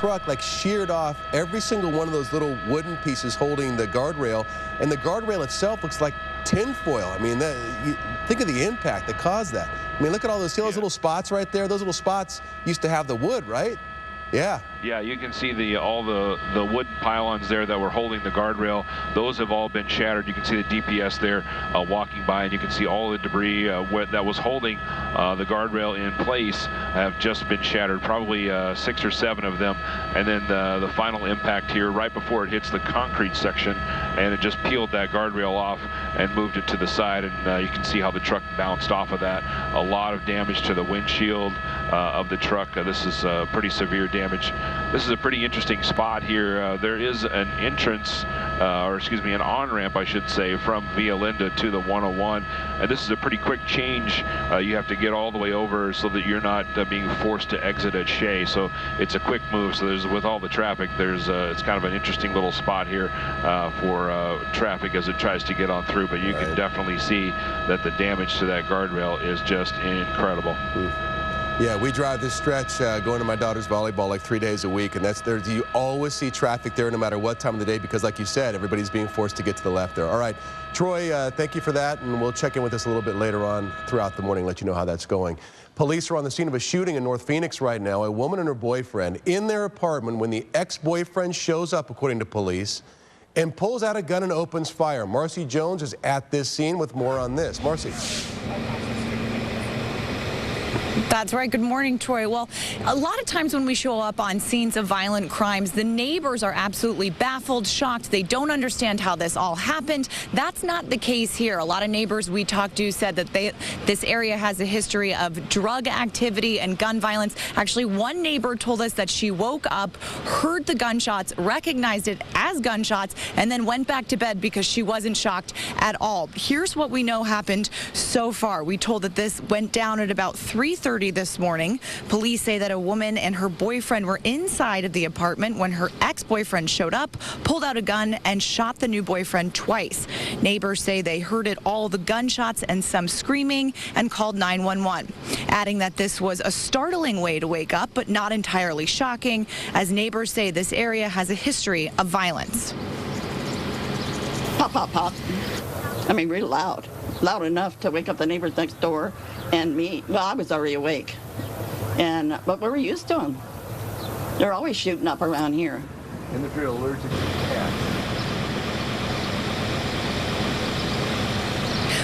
truck like sheared off every single one of those little wooden pieces holding the guardrail, and the guardrail itself looks like tinfoil. I mean, think of the impact that caused that. I mean, look at all those little spots right there. Those little spots used to have the wood, right? Yeah. Yeah, you can see all the wooden pylons there that were holding the guardrail. Those have all been shattered. You can see the DPS there walking by, and you can see all the debris that was holding the guardrail in place have just been shattered, probably 6 or 7 of them. And then the final impact here right before it hits the concrete section, and it just peeled that guardrail off and moved it to the side, and you can see how the truck bounced off of that. A lot of damage to the windshield of the truck. This is pretty severe damage. This is a pretty interesting spot here. There is an entrance, or excuse me, an on-ramp, I should say, from Via Linda to the 101. And this is a pretty quick change. You have to get all the way over so that you're not being forced to exit at Shea. So it's a quick move. So with all the traffic, it's kind of an interesting little spot here for traffic as it tries to get on through. But you can definitely see that the damage to that guardrail is just incredible. Yeah, we drive this stretch going to my daughter's volleyball like 3 days a week, and you always see traffic there no matter what time of the day because, like you said, everybody's being forced to get to the left there. All right, Troy, thank you for that, and we'll check in with this a little bit later on throughout the morning, let you know how that's going. Police are on the scene of a shooting in North Phoenix right now. A woman and her boyfriend in their apartment when the ex-boyfriend shows up, according to police, and pulls out a gun and opens fire. Marcy Jones is at this scene with more on this. Marcy. That's right. Good morning, Troy. Well, a lot of times when we show up on scenes of violent crimes, the neighbors are absolutely baffled, shocked. They don't understand how this all happened. That's not the case here. A lot of neighbors we talked to said that this area has a history of drug activity and gun violence. Actually, one neighbor told us that she woke up, heard the gunshots, recognized it as gunshots, and then went back to bed because she wasn't shocked at all. Here's what we know happened so far. We told that this went down at about 3:30 this morning. Police say that a woman and her boyfriend were inside of the apartment when her ex-boyfriend showed up, pulled out a gun, and shot the new boyfriend twice. Neighbors say they heard all the gunshots and some screaming and called 911, adding that this was a startling way to wake up, but not entirely shocking, as neighbors say this area has a history of violence. Pop, pop, pop. I mean, really loud. Loud enough to wake up the neighbors next door and me. Well, I was already awake. But we're used to them. They're always shooting up around here. And if you're allergic to cats.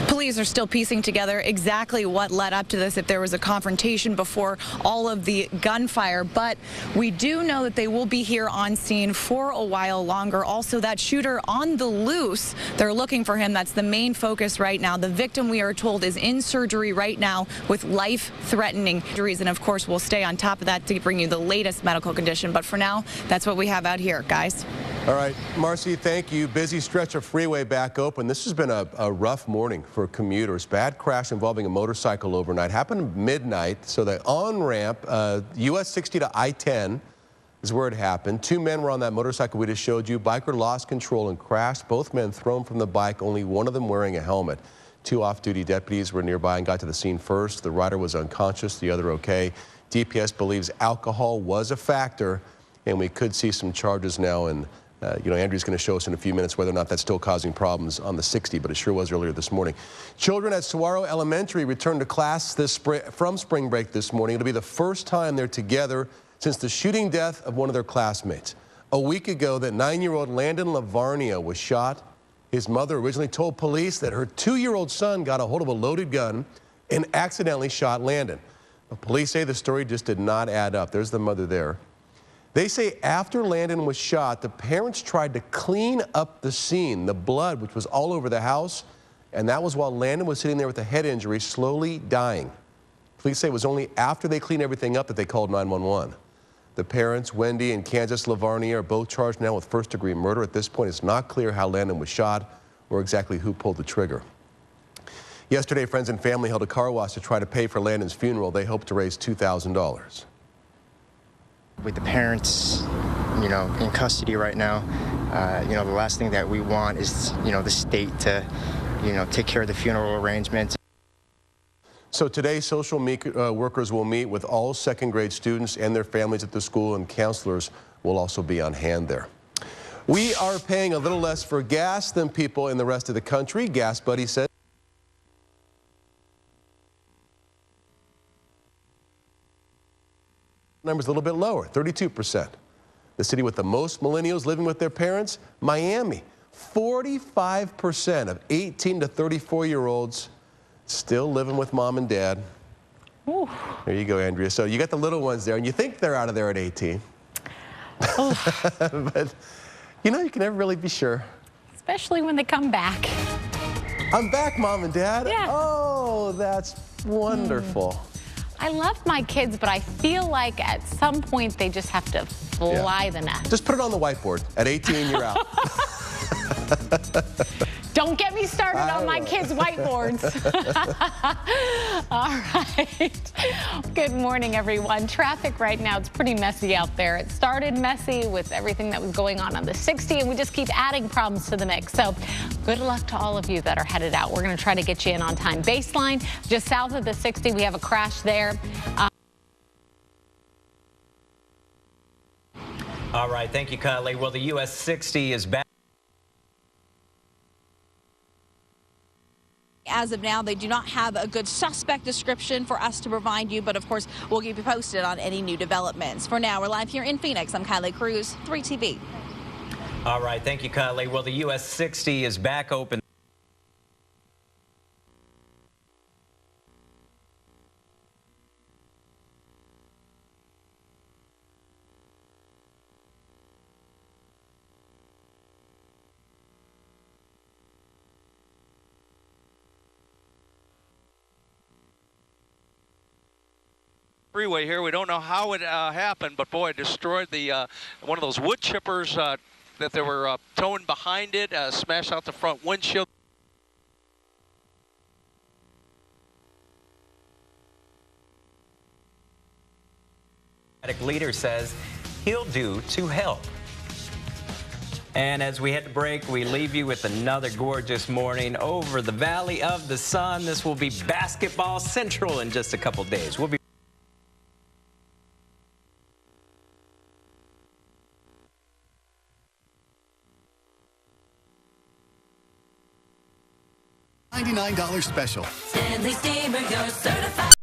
Police are still piecing together exactly what led up to this, if there was a confrontation before all of the gunfire. But we do know that they will be here on scene for a while longer. Also, that shooter on the loose, they're looking for him. That's the main focus right now. The victim, we are told, is in surgery right now with life-threatening injuries. And, of course, we'll stay on top of that to bring you the latest medical condition. But for now, that's what we have out here, guys. All right, Marcy, thank you. Busy stretch of freeway back open. This has been a rough morning for commuters. Bad crash involving a motorcycle overnight. Happened midnight. So the on-ramp, US 60 to I-10 is where it happened. 2 men were on that motorcycle we just showed you. Biker lost control and crashed. Both men thrown from the bike, only one of them wearing a helmet. 2 off-duty deputies were nearby and got to the scene first. The rider was unconscious, the other okay. DPS believes alcohol was a factor, and we could see some charges now. And Andrew's going to show us in a few minutes whether or not that's still causing problems on the 60, but it sure was earlier this morning. Children at Saguaro Elementary returned to class from spring break this morning. It'll be the first time they're together since the shooting death of one of their classmates. A week ago, that 9-year-old Landon Lavarnia was shot. His mother originally told police that her 2-year-old son got a hold of a loaded gun and accidentally shot Landon. But police say the story just did not add up. There's the mother there. They say after Landon was shot, the parents tried to clean up the scene, the blood, which was all over the house, and that was while Landon was sitting there with a head injury, slowly dying. Police say it was only after they cleaned everything up that they called 911. The parents, Wendy and Kansas Lavarnia, are both charged now with first-degree murder. At this point, it's not clear how Landon was shot or exactly who pulled the trigger. Yesterday, friends and family held a car wash to try to pay for Landon's funeral. They hoped to raise $2,000. With the parents, in custody right now, the last thing that we want is, the state to, take care of the funeral arrangements. So today, social workers will meet with all second-grade students and their families at the school, and counselors will also be on hand there. We are paying a little less for gas than people in the rest of the country. Gas Buddy says number's a little bit lower, 32%. The city with the most millennials living with their parents, Miami. 45% of 18 to 34-year-olds still living with mom and dad. Ooh. There you go, Andrea. So you got the little ones there, and you think they're out of there at 18. But, you know, you can never really be sure. Especially when they come back. I'm back, Mom and Dad. Yeah. Oh, that's wonderful. I love my kids, but I feel like at some point they just have to fly the nest. Just put it on the whiteboard. At 18, you're out. Don't get me started on my kids' whiteboards. All right. Good morning, everyone. Traffic right now, it's pretty messy out there. It started messy with everything that was going on the 60, and we just keep adding problems to the mix. So good luck to all of you that are headed out. We're going to try to get you in on time. Baseline, just south of the 60, we have a crash there. All right. Thank you, Kylie. Well, the US 60 is back. As of now, they do not have a good suspect description for us to provide you, but of course, we'll keep you posted on any new developments. For now, we're live here in Phoenix. I'm Kylie Cruz, 3TV. All right. Thank you, Kylie. Well, the US 60 is back open. Freeway here. We don't know how it happened, but boy, it destroyed the one of those wood chippers that they were towing behind it, smashed out the front windshield. Leader says he'll do to help. And as we head to break, we leave you with another gorgeous morning over the Valley of the Sun. This will be Basketball Central in just a couple days. We'll be $99 special. Stanley Steamer, you're certified.